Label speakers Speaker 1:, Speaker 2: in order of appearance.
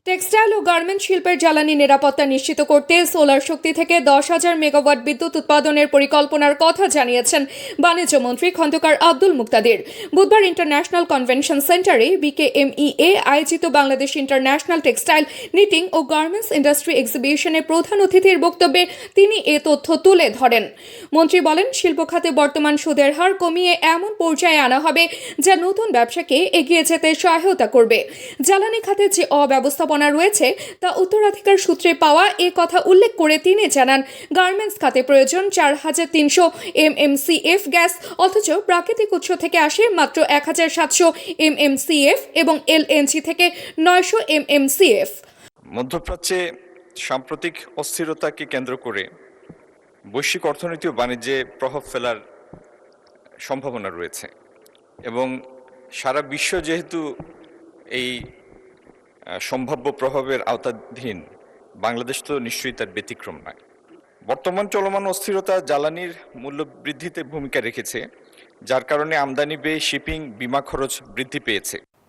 Speaker 1: Textile ও garment শিল্পের জ্বালানি নিরাপত্তা নিশ্চিত করতে সোলার শক্তি থেকে 10,000 মেগাওয়াট বিদ্যুৎ উৎপাদনের পরিকল্পনার কথা জানিয়েছেন বাণিজ্য মন্ত্রী খন্দকার আব্দুল মুক্তাদির। বুধবার ইন্টারন্যাশনাল কনভেনশন সেন্টারে বিকেএমইএ আয়োজিত বাংলাদেশ ইন্টারন্যাশনাল টেক্সটাইল, নিটিং ও গার্মেন্টস ইন্ডাস্ট্রি এক্সিবিশনে প্রধান অতিথির বক্তব্যে তিনি এ তথ্য তুলে ধরেন। মন্ত্রী বলেন, শিল্প খাতে বর্তমান সুদের হার কমিয়ে এমন পর্যায়ে আনা হবে যা নতুন ব্যবসাকে এগিয়ে যেতে সহায়তা করবে। জ্বালানি খাতে যে অব্যবস্থাপনা রয়েছে তা উত্তরাধিকার সূত্রে পাওয়া এ কথা উল্লেখ করে তিনি জানান, গার্মেন্টস খাতে প্রয়োজন 4,300 MMCF গ্যাস, অথচ প্রাকৃতিক উৎস থেকে আসে মাত্র 1,700 MMCF এবং LNG থেকে 900 MMCF।
Speaker 2: মধ্যপ্রাচ্যে সাম্প্রতিক অস্থিরতাকে কেন্দ্র করে বৈশ্বিক অর্থনীতি ও বাণিজ্যে প্রভাব ফেলার সম্ভাবনা রয়েছে এবং সারা বিশ্ব যেহেতু এই সম্ভাব্য প্রভাবের আওতাধীন, বাংলাদেশ তো নিশ্চয়ই তার ব্যতিক্রম নয়। বর্তমান চলমান অস্থিরতা জ্বালানির মূল্য বৃদ্ধিতে ভূমিকা রেখেছে, যার কারণে আমদানি ব্যয়, শিপিং, বীমা খরচ বৃদ্ধি পেয়েছে।